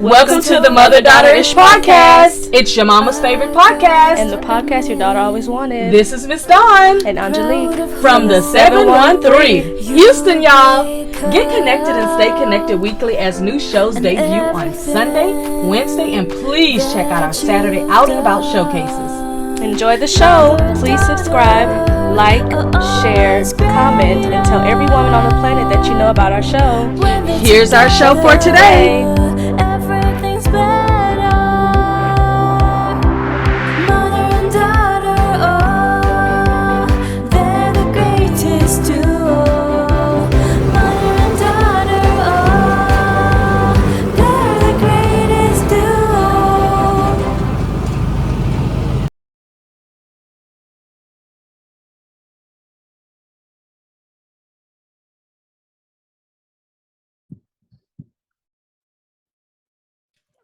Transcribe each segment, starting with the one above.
Welcome to the Mother-Daughter-ish podcast. It's your mama's favorite podcast. And the podcast your daughter always wanted. This is Miss Dawn. And Aungelique. From the 713. Houston, y'all. Get connected and stay connected weekly as new shows debut on Sunday, Wednesday, and please check out our Saturday Out and About showcases. Enjoy the show. Please subscribe, like, share, comment, and tell every woman on the planet that you know about our show. Here's our show for today.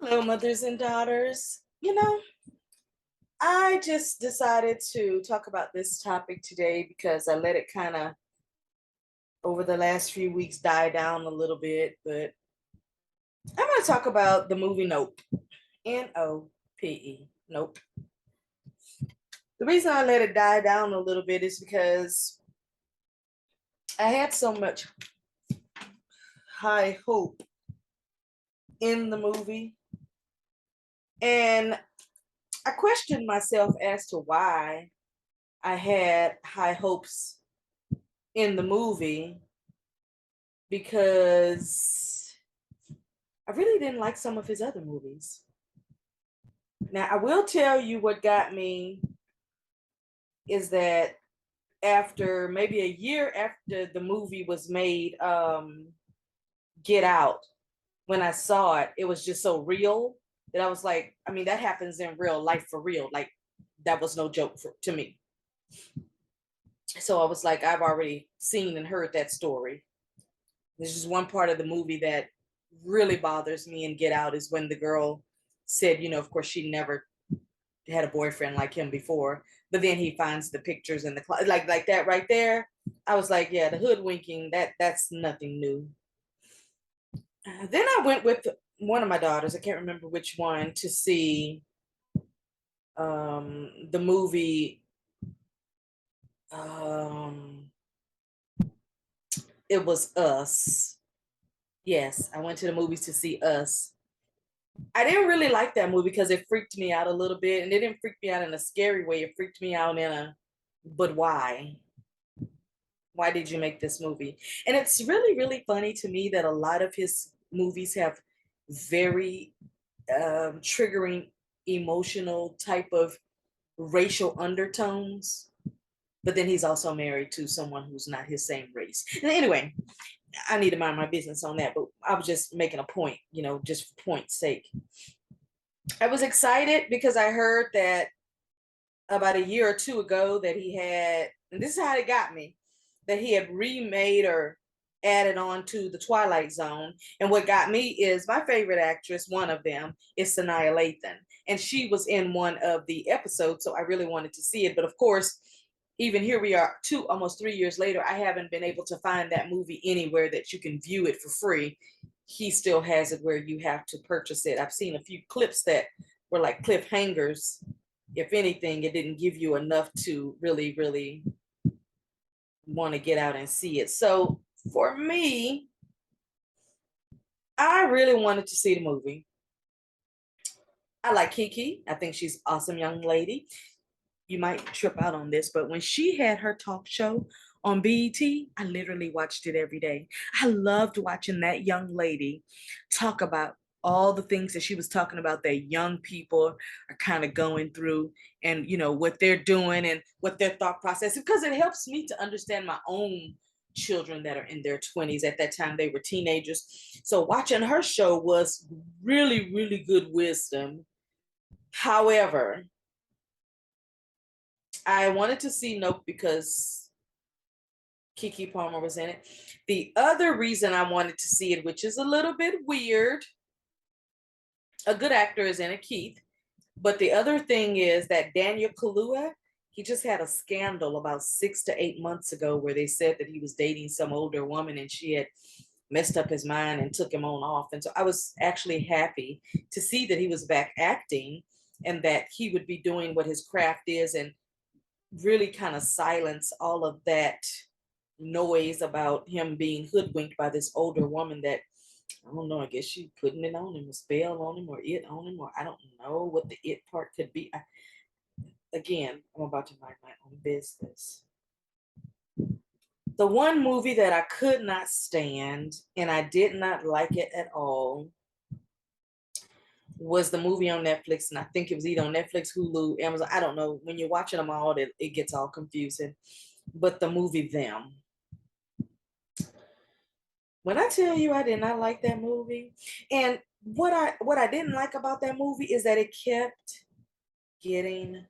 Hello, mothers and daughters. I just decided to talk about this topic today because I let it kind of, over the last few weeks, die down a little bit. But I'm going to talk about the movie Nope. N-O-P-E. Nope. The reason I let it die down a little bit is because I had so much high hope in the movie. And I questioned myself as to why I had high hopes in the movie, because I really didn't like some of his other movies. Now, I will tell you what got me is that after maybe a year after the movie was made, Get Out, when I saw it, it was just so real that I was like, I mean, that happens in real life for real. Like, that was no joke to me. So I was like, I've already seen and heard that story. There's just one part of the movie that really bothers me in Get Out is when the girl said, of course, she never had a boyfriend like him before, but then he finds the pictures in the closet, like that right there. I was like, yeah, the hoodwinking, that's nothing new. Then I went with one of my daughters, I can't remember which one, to see the movie. It was Us. Yes, I went to the movies to see Us. I didn't really like that movie because it freaked me out a little bit, and it didn't freak me out in a scary way. It freaked me out in a, but why? Why did you make this movie? And it's really, really funny to me that a lot of his movies have very triggering, emotional type of racial undertones, but then he's also married to someone who's not his same race. And anyway, I need to mind my business on that, but I was just making a point, just for point's sake. I was excited because I heard that about a year or two ago that he had, and this is how it got me, that he had remade or added on to the Twilight Zone. And what got me is my favorite actress, one of them, is Sanaa Lathan. And she was in one of the episodes, so I really wanted to see it. But of course, even here we are, almost 3 years later, I haven't been able to find that movie anywhere that you can view it for free. He still has it where you have to purchase it. I've seen a few clips that were like cliffhangers. If anything, it didn't give you enough to really, really want to get out and see it. So for me, I really wanted to see the movie. I like Kiki. I think she's an awesome young lady. You might trip out on this, but when she had her talk show on BET, I literally watched it every day. I loved watching that young lady talk about all the things that she was talking about that young people are kind of going through, and what they're doing and what their thought process, because it helps me to understand my own children that are in their 20s. At that time, they were teenagers. So watching her show was really, really good wisdom. However, I wanted to see Nope because Keke Palmer was in it. The other reason I wanted to see it, which is a little bit weird, a good actor is in it, Keith. But the other thing is that Daniel Kaluuya, he just had a scandal about 6 to 8 months ago where they said that he was dating some older woman and she had messed up his mind and took him on off. And so I was actually happy to see that he was back acting and that he would be doing what his craft is and really kind of silence all of that noise about him being hoodwinked by this older woman that, I don't know, I guess she putting it on him, a spell on him, or it on him, or I don't know what the it part could be. Again, I'm about to mind my own business. The one movie that I could not stand and I did not like it at all was the movie on Netflix. And I think it was either on Netflix, Hulu, Amazon. I don't know. When you're watching them all, it gets all confusing. But the movie Them. When I tell you I did not like that movie, and what I didn't like about that movie is that it kept getting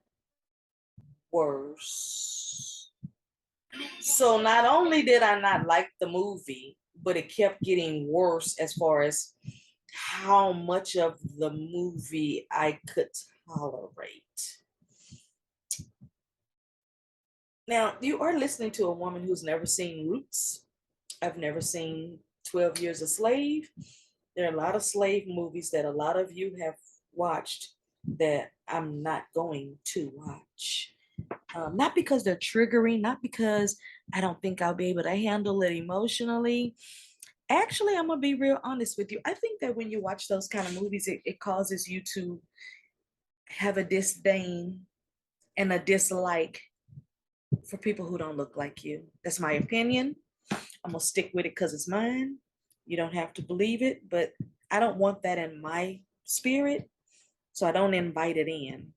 worse. So not only did I not like the movie, but it kept getting worse as far as how much of the movie I could tolerate. Now, you are listening to a woman who's never seen Roots. I've never seen 12 Years a Slave. There are a lot of slave movies that a lot of you have watched that I'm not going to watch. Not because they're triggering, not because I don't think I'll be able to handle it emotionally. Actually, I'm going to be real honest with you. I think that when you watch those kind of movies, it causes you to have a disdain and a dislike for people who don't look like you. That's my opinion. I'm going to stick with it because it's mine. You don't have to believe it, but I don't want that in my spirit, so I don't invite it in.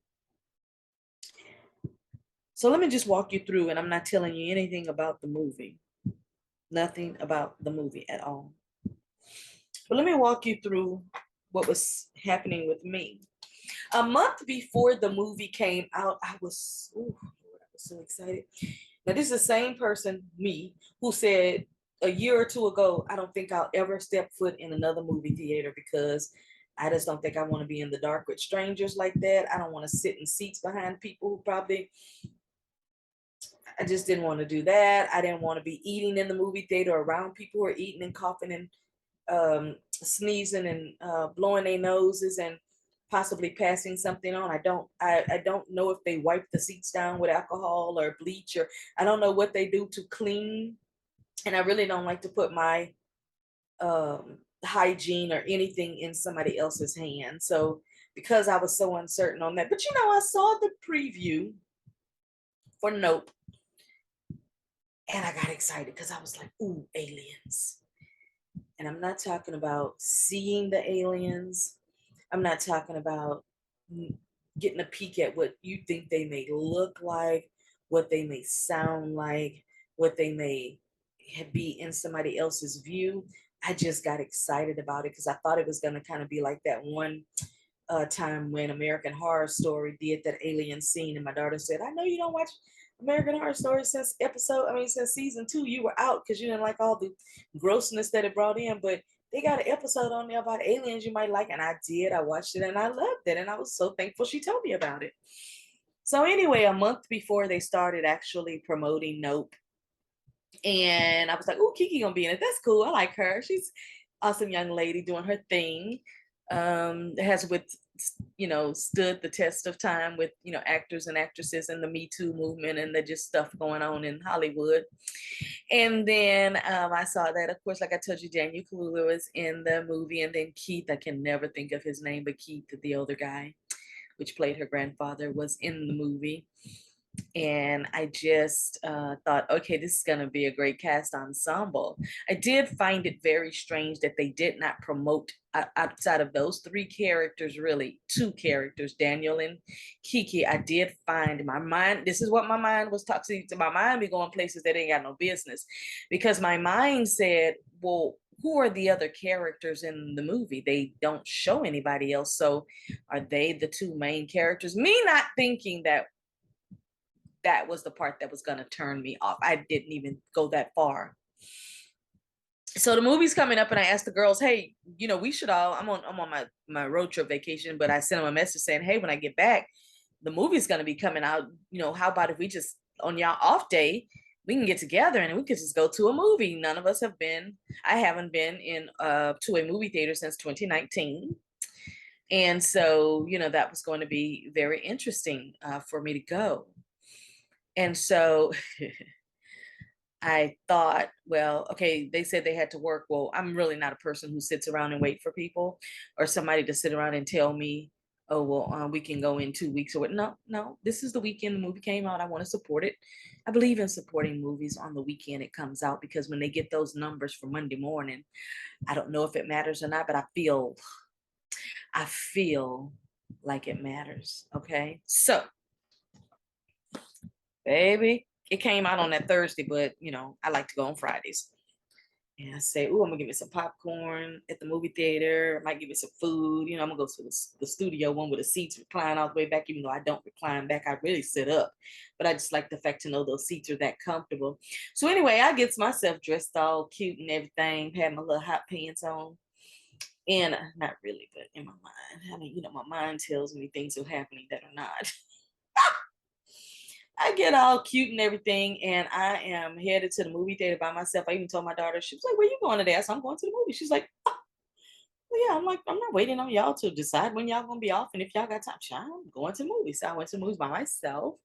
So let me just walk you through, and I'm not telling you anything about the movie. Nothing about the movie at all. But let me walk you through what was happening with me. A month before the movie came out, I was so excited. Now, this is the same person, me, who said a year or two ago, I don't think I'll ever step foot in another movie theater because I just don't think I want to be in the dark with strangers like that. I don't want to sit in seats behind people who probably, I just didn't want to do that. I didn't want to be eating in the movie theater around people who are eating and coughing and sneezing and blowing their noses and possibly passing something on. I don't know if they wipe the seats down with alcohol or bleach, or I don't know what they do to clean. And I really don't like to put my hygiene or anything in somebody else's hands. So because I was so uncertain on that, but I saw the preview for Nope, and I got excited because I was like, ooh, aliens. And I'm not talking about seeing the aliens. I'm not talking about getting a peek at what you think they may look like, what they may sound like, what they may be in somebody else's view. I just got excited about it because I thought it was going to kind of be like that one time when American Horror Story did that alien scene, and my daughter said, I know you don't watch American Horror Story since season 2, you were out because you didn't like all the grossness that it brought in, but they got an episode on there about aliens you might like. And I did. I watched it and I loved it. And I was so thankful she told me about it. So anyway, a month before they started actually promoting Nope, and I was like, oh, Kiki gonna be in it. That's cool. I like her. She's awesome young lady doing her thing. Has stood the test of time with actors and actresses in the Me Too movement and the just stuff going on in Hollywood. And then I saw that, of course, like I told you, Daniel Kaluuya was in the movie, and then Keith, I can never think of his name, but Keith, the older guy, which played her grandfather, was in the movie. And I just thought, okay, this is going to be a great cast ensemble. I did find it very strange that they did not promote outside of those 3 characters, really 2 characters, Daniel and Kiki. I did find my mind, this is what my mind was talking to. My mind be going places that ain't got no business, because my mind said, well, who are the other characters in the movie? They don't show anybody else. So are they the 2 main characters? Me not thinking that was the part that was going to turn me off. I didn't even go that far. So the movie's coming up, and I asked the girls, hey, we should all, I'm on my road trip vacation, but I sent them a message saying, hey, when I get back, the movie's going to be coming out. How about if we just, on y'all off day, we can get together and we could just go to a movie. None of us have been. I haven't been in to a movie theater since 2019. And so, that was going to be very interesting for me to go. And so I thought, well, okay, they said they had to work. Well, I'm really not a person who sits around and wait for people or somebody to sit around and tell me, oh, well, we can go in 2 weeks or what. No, no, this is the weekend the movie came out. I want to support it. I believe in supporting movies on the weekend it comes out, because when they get those numbers for Monday morning, I don't know if it matters or not, but I feel like it matters. Okay. So, baby, it came out on that Thursday, but I like to go on Fridays. And I say, oh, I'm gonna give me some popcorn at the movie theater. I might give me some food. I'm gonna go to the studio one with the seats recline all the way back, even though I don't recline back. I really sit up. But I just like the fact to know those seats are that comfortable. So anyway, I gets myself dressed all cute and everything, had my little hot pants on. And not really, but in my mind. I mean, my mind tells me things are happening that are not. I get all cute and everything, and I am headed to the movie theater by myself. I even told my daughter, she was like, where you going today? So I'm going to the movie. She's like, oh, well, yeah. I'm like, I'm not waiting on y'all to decide when y'all gonna be off. And if y'all got time, I'm going to the movies. So I went to the movies by myself.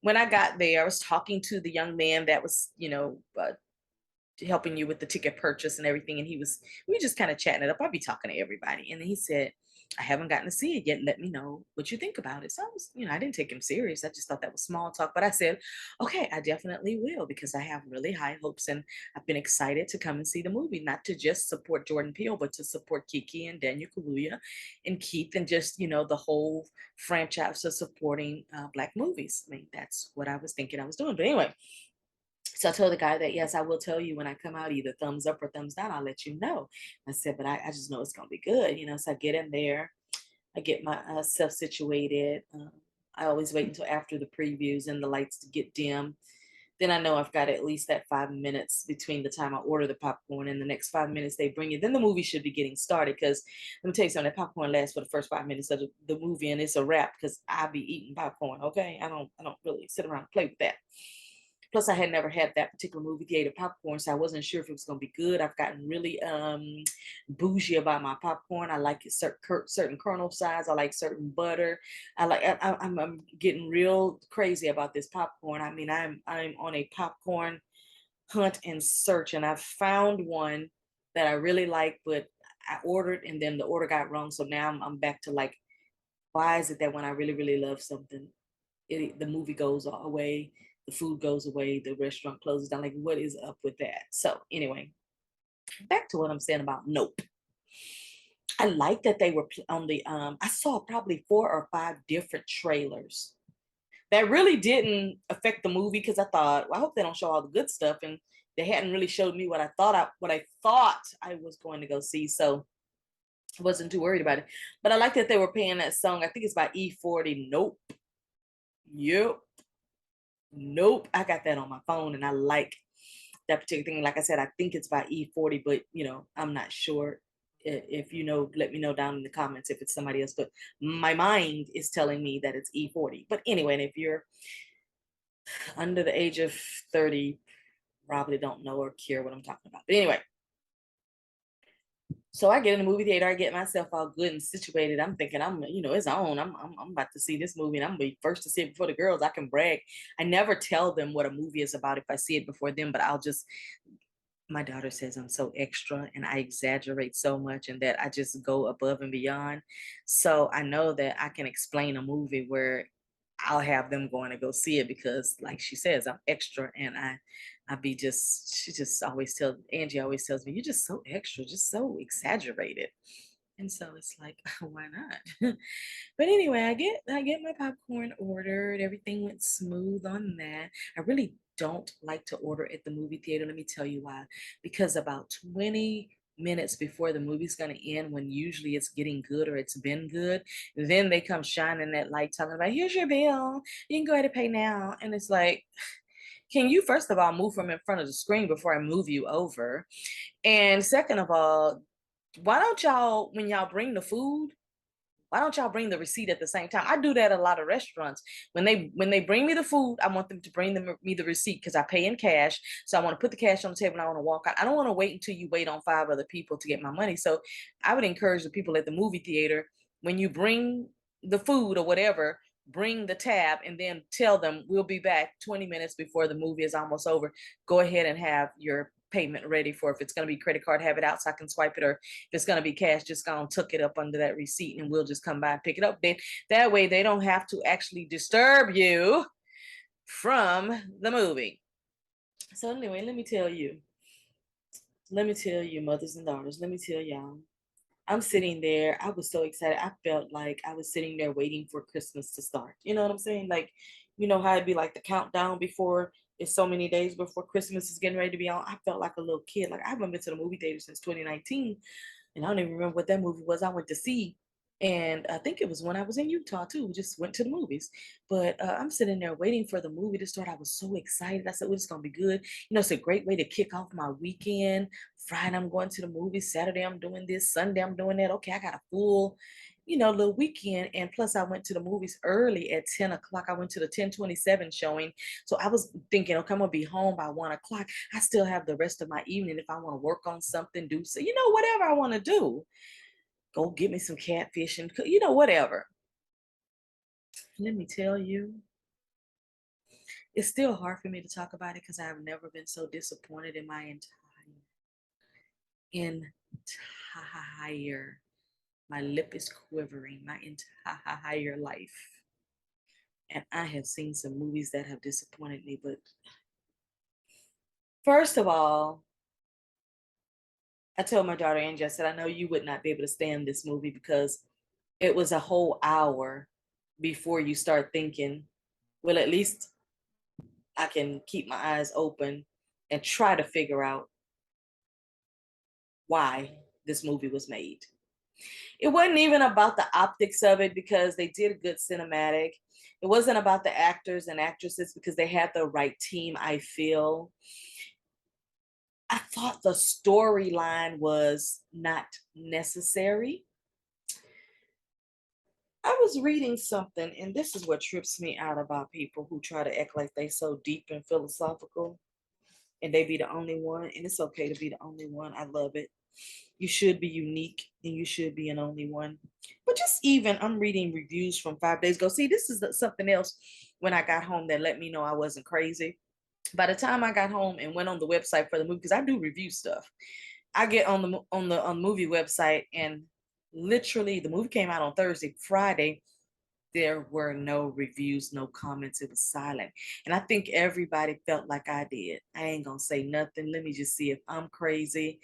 When I got there, I was talking to the young man that was, helping you with the ticket purchase and everything. And we were just kind of chatting it up. I'd be talking to everybody. And then he said, I haven't gotten to see it yet. Let me know what you think about it. So I was, I didn't take him serious. I just thought that was small talk. But I said, okay, I definitely will, because I have really high hopes and I've been excited to come and see the movie, not to just support Jordan Peele, but to support Kiki and Daniel Kaluuya and Keith and just, the whole franchise of supporting Black movies. I mean, that's what I was thinking I was doing. But anyway, so I told the guy that, yes, I will tell you when I come out, either thumbs up or thumbs down. I'll let you know. I said, but I just know it's going to be good. So I get in there. I get myself situated. I always wait until after the previews and the lights to get dim. Then I know I've got at least that 5 minutes between the time I order the popcorn and the next 5 minutes they bring it. Then the movie should be getting started, because let me tell you something, that popcorn lasts for the first 5 minutes of the movie, and it's a wrap, because I be eating popcorn. Okay. I don't really sit around and play with that. Plus, I had never had that particular movie theater popcorn, so I wasn't sure if it was going to be good. I've gotten really bougie about my popcorn. I like it certain kernel size. I like certain butter. I'm getting real crazy about this popcorn. I mean, I'm on a popcorn hunt and search, and I found one that I really like, but I ordered and then the order got wrong. So now I'm back to like, why is it that when I really, really love something, the movie goes away, the food goes away, the restaurant closes down? Like, what is up with that? So anyway, back to what I'm saying about Nope. I like that they were on the, I saw probably 4 or 5 different trailers that really didn't affect the movie, because I thought, well, I hope they don't show all the good stuff. And they hadn't really showed me what I thought I was going to go see. So I wasn't too worried about it. But I like that they were playing that song. I think it's by E40. Nope. Yep. Nope. I got that on my phone, and I like that particular thing. Like I said, I think it's by E40, but I'm not sure. If let me know down in the comments if it's somebody else. But my mind is telling me that it's E40. But anyway, and if you're under the age of 30, probably don't know or care what I'm talking about. But anyway, so I get in the movie theater, I get myself all good and situated. I'm thinking it's on. I'm about to see this movie, and I'm gonna be first to see it before the girls. I can brag. I never tell them what a movie is about if I see it before them, but my daughter says I'm so extra and I exaggerate so much, and that I just go above and beyond. So I know that I can explain a movie where I'll have them going to go see it, because like she says, I'm extra, and she just always Angie always tells me, you're just so extra, just so exaggerated. And so it's like, why not? But anyway, I get my popcorn ordered. Everything went smooth on that. I really don't like to order at the movie theater. Let me tell you why. Because about 20 minutes before the movie's going to end, when usually it's getting good or it's been good, then they come shining that light talking about, here's your bill, you can go ahead and pay now. And it's like, can you first of all move from in front of the screen before I move you over? And second of all, why don't y'all, when y'all bring the food, Why don't y'all bring the receipt at the same time? I do that at a lot of restaurants. When they bring me the food, I want them to bring me the receipt because I pay in cash. So I want to put the cash on the table and I want to walk out. I don't want to wait until you wait on 5 other people to get my money. So I would encourage the people at the movie theater, when you bring the food or whatever, bring the tab and then tell them we'll be back 20 minutes before the movie is almost over. Go ahead and have your payment ready for, if it's going to be credit card, have it out so I can swipe it, or if it's going to be cash, just go and tuck it up under that receipt and we'll just come by and pick it up. Then that way they don't have to actually disturb you from the movie. So anyway, let me tell you, mothers and daughters, let me tell y'all, I'm sitting there. I was so excited. I felt like I was sitting there waiting for Christmas to start. You know what I'm saying? Like, you know how it'd be like the countdown before, it's so many days before Christmas is getting ready to be on. I felt like a little kid. Like, I haven't been to the movie theater since 2019. And I don't even remember what that movie was I went to see. And I think it was when I was in Utah too. We just went to the movies. But I'm sitting there waiting for the movie to start. I was so excited. I said, well, it's going to be good. You know, it's a great way to kick off my weekend. Friday, I'm going to the movies. Saturday, I'm doing this. Sunday, I'm doing that. Okay, I got a full, little weekend. And plus, I went to the movies early at 10 o'clock. I went to the 10:27 showing. So I was thinking, okay, I'm going to be home by 1 o'clock. I still have the rest of my evening if I want to work on something, do so, whatever I want to do. Go get me some catfish and, whatever. Let me tell you, it's still hard for me to talk about it because I've never been so disappointed in my entire, my lip is quivering, my entire life. And I have seen some movies that have disappointed me. But first of all, I told my daughter Angie, I said, I know you would not be able to stand this movie because it was a whole hour before you start thinking, well, at least I can keep my eyes open and try to figure out why this movie was made. It wasn't even about the optics of it because they did a good cinematic. It wasn't about the actors and actresses because they had the right team, I feel. I thought the storyline was not necessary. I was reading something, and this is what trips me out about people who try to act like they so deep and philosophical and they be the only one. And it's okay to be the only one. I love it. You should be unique and you should be an only one. But just even, I'm reading reviews from 5 days ago. See, this is something else when I got home that let me know I wasn't crazy. By the time I got home and went on the website for the movie, because I do review stuff, I get on the movie website, and literally the movie came out on Thursday. Friday, there were no reviews, no comments. It was silent. And I think everybody felt like I did. I ain't gonna say nothing. Let me just see if I'm crazy.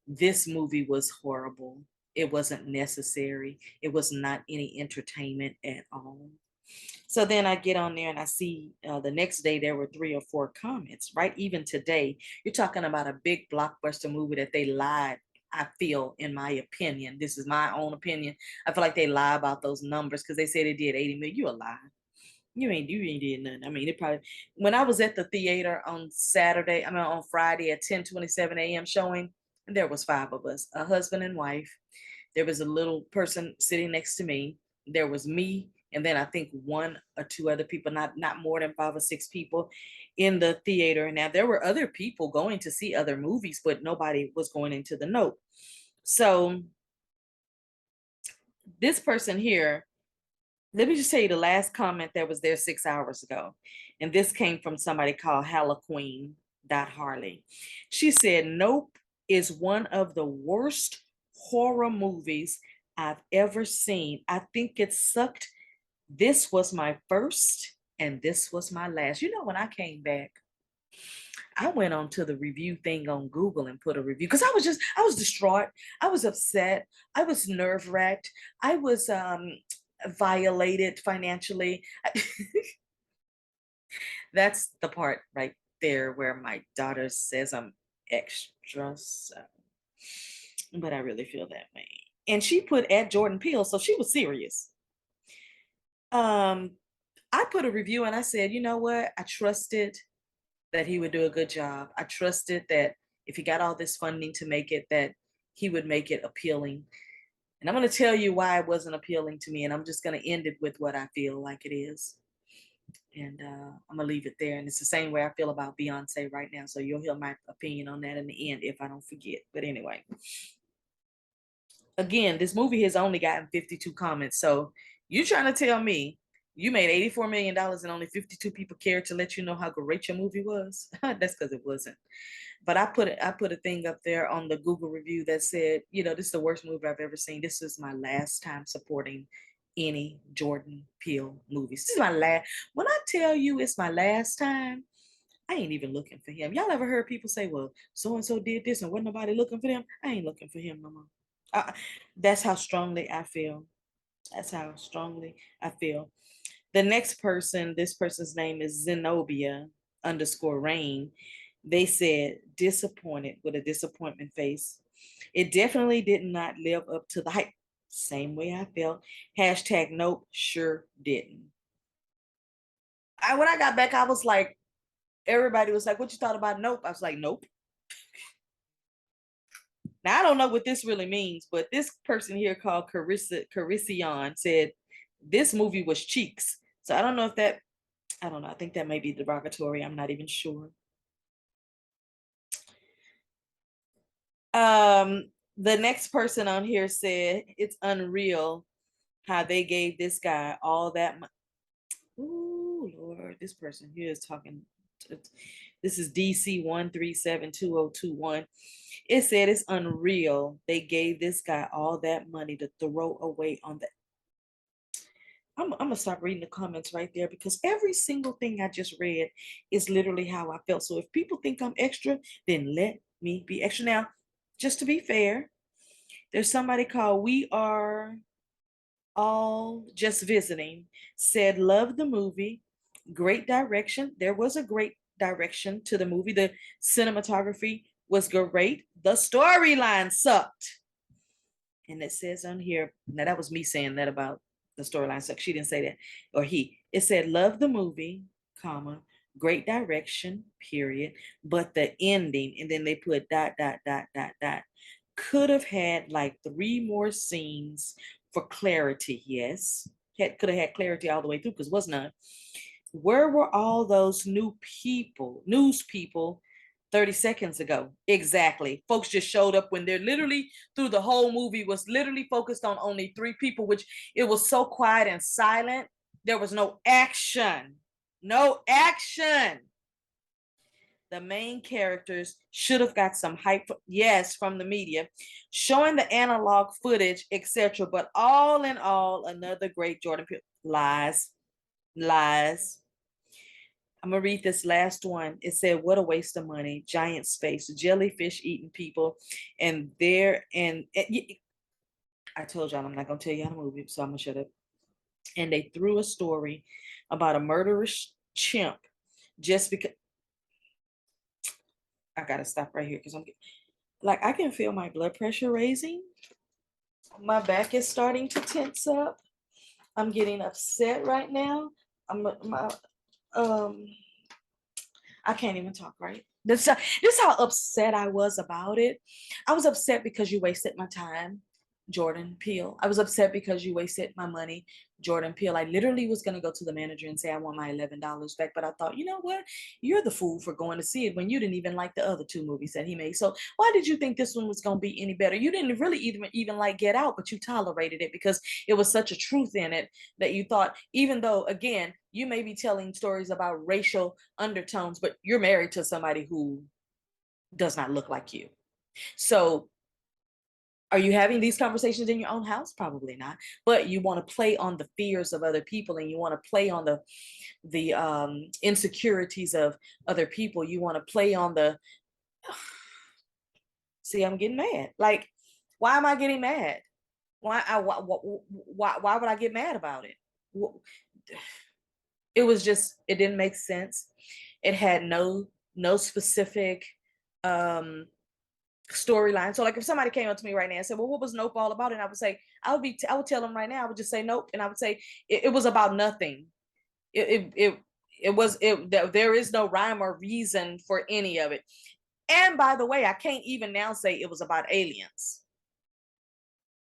This movie was horrible. It wasn't necessary. It was not any entertainment at all. So then I get on there and I see the next day there were 3 or 4 comments, right? Even today, you're talking about a big blockbuster movie that they lied. I feel, in my opinion, this is my own opinion, I feel like they lie about those numbers because they said it did 80 million. You a lie. You ain't did nothing. I mean, it probably, when I was at the theater on Friday at 10:27 a.m. showing, and there was 5 of us, a husband and wife. There was a little person sitting next to me. There was me, and then I think 1 or 2 other people, not more than 5 or 6 people in the theater. Now there were other people going to see other movies, but nobody was going into the note. So this person here, let me just tell you the last comment that was there 6 hours ago. And this came from somebody called Harley. She said, "Nope is one of the worst horror movies I've ever seen. I think it sucked. This was my first and this was my last." You know, when I came back, I went on to the review thing on Google and put a review because I was distraught. I was upset. I was nerve-wracked. I was violated financially. That's the part right there where my daughter says I'm extra. So, but I really feel that way. And she put at Jordan Peele, so she was serious. I put a review and I said, you know what? I trusted that he would do a good job. I trusted that if he got all this funding to make it, that he would make it appealing. And I'm going to tell you why it wasn't appealing to me. And I'm just going to end it with what I feel like it is. And I'm going to leave it there. And it's the same way I feel about Beyonce right now. So you'll hear my opinion on that in the end if I don't forget. But anyway, again, this movie has only gotten 52 comments. So you trying to tell me you made $84 million and only 52 people cared to let you know how great your movie was? That's because it wasn't. But I put a thing up there on the Google review that said, this is the worst movie I've ever seen. This is my last time supporting any Jordan Peele movies. This is my last. When I tell you it's my last time, I ain't even looking for him. Y'all ever heard people say, well, so-and-so did this and wasn't nobody looking for them? I ain't looking for him no more. That's how strongly I feel. That's how strongly I feel. The next person, this person's name is Zenobia_Rain. They said disappointed with a disappointment face. It definitely did not live up to the hype. Same way I felt. Hashtag nope, sure didn't. When I got back, I was like, everybody was like, what you thought about Nope? I was like, nope. Now, I don't know what this really means, but this person here called Caricion said this movie was cheeks. So I don't know if that, I don't know. I think that may be derogatory. I'm not even sure. The next person on here said it's unreal how they gave this guy all that money. Ooh, Lord, this person here is talking. This is DC 1372021. It said it's unreal they gave this guy all that money to throw away on the. I'm gonna stop reading the comments right there because every single thing I just read is literally how I felt. So if people think I'm extra, then let me be extra. Now, just to be fair, there's somebody called We Are All Just Visiting, said love the movie, great direction. There was a great direction to the movie. The cinematography was great. The storyline sucked. And it says on here, now that was me saying that about the storyline sucked. She didn't say that, or he. It said love the movie, comma, great direction, period. But the ending, and then they put ... Could have had like 3 more scenes for clarity. Yes, could have had clarity all the way through because was none. Where were all those news people 30 seconds ago? Exactly. Folks just showed up when they're literally through the whole movie was literally focused on only 3 people, which it was so quiet and silent. There was no action. No action. The main characters should have got some hype, yes, from the media, showing the analog footage, etc. But all in all, another great Jordan Peele. Lies. I'm gonna read this last one. It said, "What a waste of money! Giant space, jellyfish eating people, and there and I told y'all I'm not gonna tell y'all the movie, so I'm gonna shut up." And they threw a story about a murderous chimp just because. I gotta stop right here because I'm like, I can feel my blood pressure raising. My back is starting to tense up. I'm getting upset right now. I can't even talk right. This is how upset I was about it. I was upset because you wasted my time, Jordan Peele. I was upset because you wasted my money, Jordan Peele. I literally was going to go to the manager and say I want my $11 back, but I thought, you know what? You're the fool for going to see it when you didn't even like the other 2 movies that he made. So why did you think this one was going to be any better? You didn't really even like Get Out, but you tolerated it because it was such a truth in it that you thought, even though, again, you may be telling stories about racial undertones, but you're married to somebody who does not look like you. So are you having these conversations in your own house? Probably not. But you want to play on the fears of other people, and you want to play on the insecurities of other people. You want to play on the. See, I'm getting mad. Like, why am I getting mad? Why would I get mad about it? It was just, it didn't make sense. It had no specific storyline. So like if somebody came up to me right now and said, well, what was Nope all about? And I would say, I would tell them right now, I would just say Nope. And I would say it was about nothing. There is no rhyme or reason for any of it. And by the way, I can't even now say it was about aliens.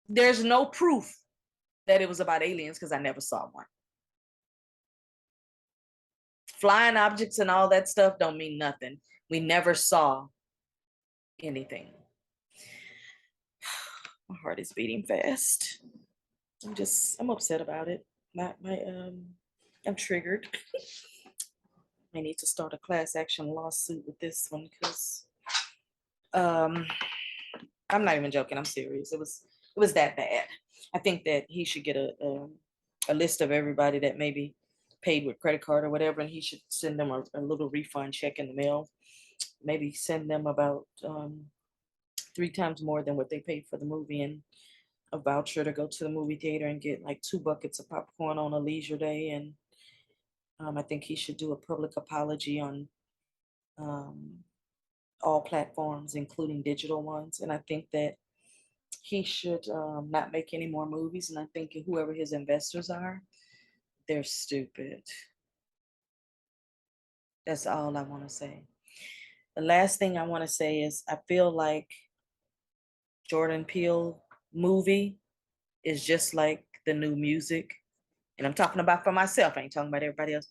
There's no proof that it was about aliens because I never saw one. Flying objects and all that stuff don't mean nothing. We never saw anything. My heart is beating fast. I'm upset about it. I'm triggered. I need to start a class action lawsuit with this one because I'm not even joking. I'm serious. It was that bad. I think that he should get a list of everybody that maybe paid with credit card or whatever, and he should send them a little refund check in the mail. Maybe send them about 3 times more than what they paid for the movie, and a voucher to go to the movie theater and get like 2 buckets of popcorn on a leisure day. And I think he should do a public apology on all platforms, including digital ones. And I think that he should not make any more movies. And I think whoever his investors are, they're stupid. That's all I want to say. The last thing I want to say is I feel like Jordan Peele movie is just like the new music. And I'm talking about for myself. I ain't talking about everybody else.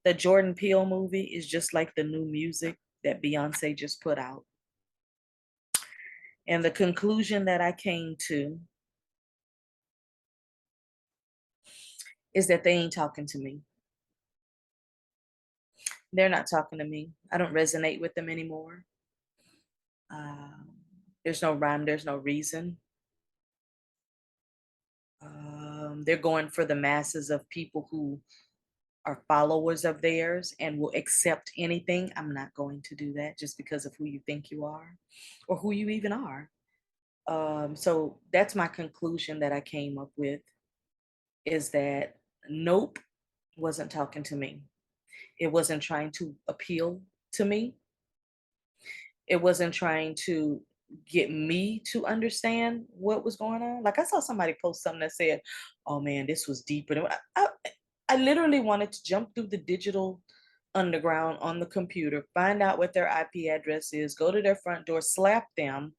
The Jordan Peele movie is just like the new music that Beyonce just put out. And the conclusion that I came to is that they ain't talking to me. They're not talking to me. I don't resonate with them anymore. There's no rhyme, there's no reason. They're going for the masses of people who are followers of theirs and will accept anything. I'm not going to do that just because of who you think you are or who you even are. So that's my conclusion that I came up with, is that Nope wasn't talking to me. It wasn't trying to appeal to me. It wasn't trying to get me to understand what was going on. Like I saw somebody post something that said, "Oh man, this was deeper than I literally wanted to jump through the digital underground on the computer, find out what their IP address is, go to their front door, slap them,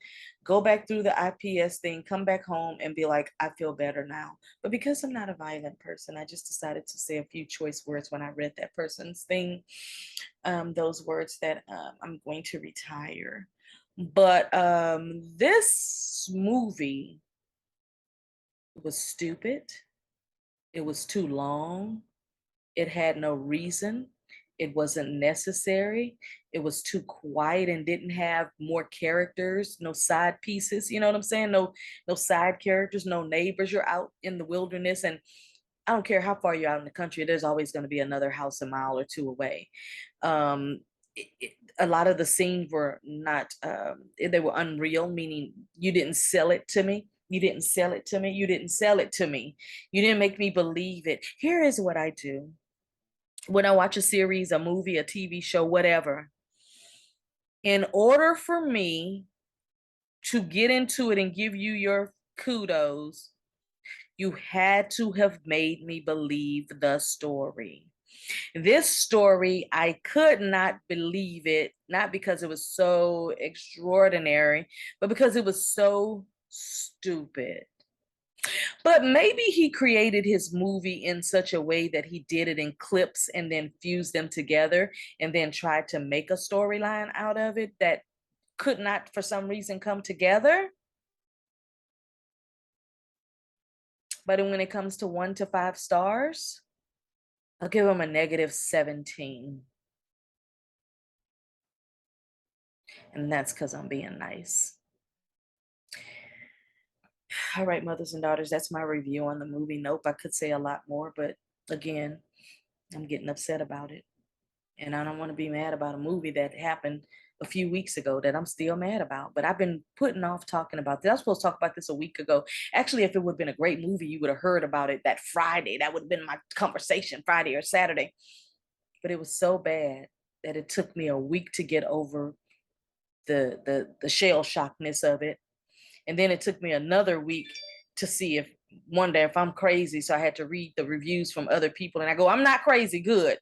go back through the IPS thing, come back home and be like, I feel better now." But because I'm not a violent person, I just decided to say a few choice words when I read that person's thing. Those words that I'm going to retire. But this movie was stupid. It was too long. It had no reason. It wasn't necessary. It was too quiet and didn't have more characters, no side pieces. You know what I'm saying? No side characters, no neighbors. You're out in the wilderness, and I don't care how far you're out in the country, there's always going to be another house a mile or two away. Um, a lot of the scenes were not, they were unreal, meaning you didn't sell it to me. You didn't sell it to me. You didn't sell it to me. You didn't make me believe it. Here is what I do when I watch a series, a movie, a TV show, whatever. In order for me to get into it and give you your kudos, you had to have made me believe the story. This story, I could not believe it, not because it was so extraordinary, but because it was so stupid. But maybe he created his movie in such a way that he did it in clips and then fused them together and then tried to make a storyline out of it that could not, for some reason, come together. But when it comes to 1 to 5 stars, I'll give him a -17. And that's because I'm being nice. All right, mothers and daughters, that's my review on the movie Nope. I could say a lot more, but again, I'm getting upset about it. And I don't want to be mad about a movie that happened a few weeks ago that I'm still mad about. But I've been putting off talking about this. I was supposed to talk about this a week ago. Actually, if it would have been a great movie, you would have heard about it that Friday. That would have been my conversation, Friday or Saturday. But it was so bad that it took me a week to get over the shell shockness of it. And then it took me another week to see if one day if I'm crazy. So I had to read the reviews from other people. And I go, I'm not crazy, good.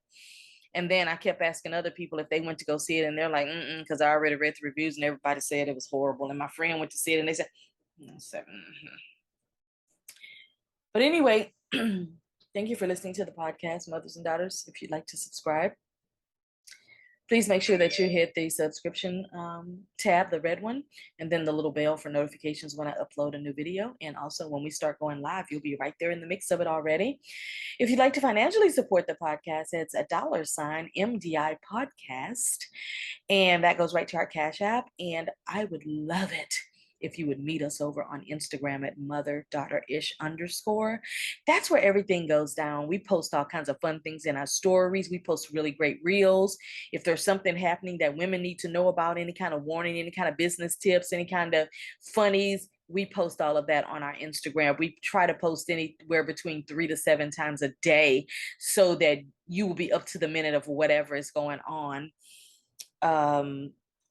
And then I kept asking other people if they went to go see it, and they're like, because I already read the reviews and everybody said it was horrible. And my friend went to see it and they said, But anyway, thank you for listening to the podcast, mothers and daughters. If you'd like to subscribe, please make sure that you hit the subscription tab, the red one, and then the little bell for notifications when I upload a new video. And also when we start going live, you'll be right there in the mix of it already. If you'd like to financially support the podcast, it's $, MDI podcast. And that goes right to our Cash App. And I would love it if you would meet us over on Instagram at mother-ish_. That's where everything goes down. We post all kinds of fun things in our stories. We post really great reels. If there's something happening that women need to know about, any kind of warning, any kind of business tips, any kind of funnies, we post all of that on our Instagram. We try to post anywhere between 3 to 7 times a day so that you will be up to the minute of whatever is going on.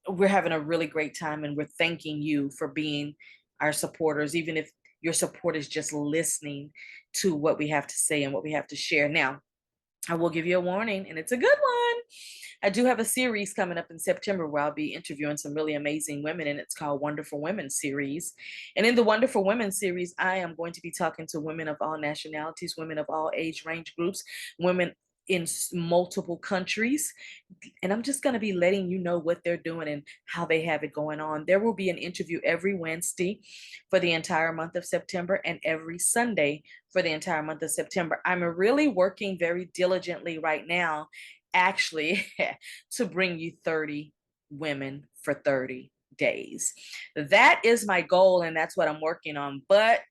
We're having a really great time, and we're thanking you for being our supporters, even if your support is just listening to what we have to say and what we have to share. Now, I will give you a warning, and it's a good one. I do have a series coming up in September where I'll be interviewing some really amazing women, and it's called Wonderful Women Series. And in the Wonderful Women Series, I am going to be talking to women of all nationalities, women of all age range groups, women in multiple countries. And I'm just going to be letting you know what they're doing and how they have it going on. There will be an interview every Wednesday for the entire month of September and every Sunday for the entire month of September. I'm really working very diligently right now, actually, to bring you 30 women for 30 days. That is my goal, and that's what I'm working on. But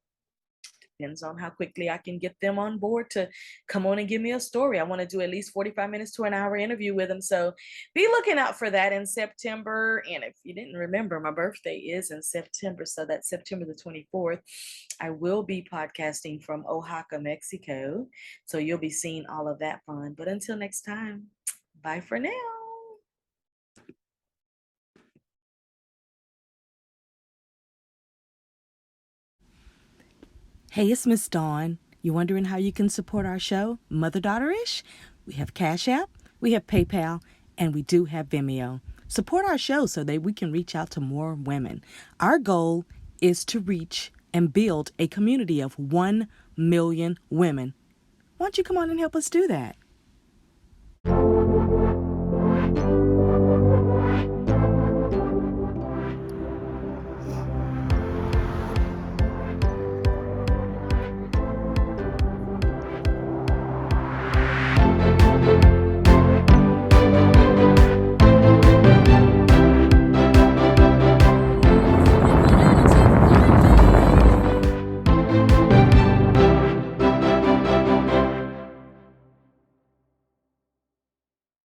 depends on how quickly I can get them on board to come on and give me a story. I want to do at least 45 minutes to an hour interview with them. So be looking out for that in September. And if you didn't remember, my birthday is in September. So that's September the 24th. I will be podcasting from Oaxaca, Mexico. So you'll be seeing all of that fun. But until next time, bye for now. Hey, it's Miss Dawn. You wondering how you can support our show, Mother-Daughter-ish? We have Cash App, we have PayPal, and we do have Vimeo. Support our show so that we can reach out to more women. Our goal is to reach and build a community of 1 million women. Why don't you come on and help us do that?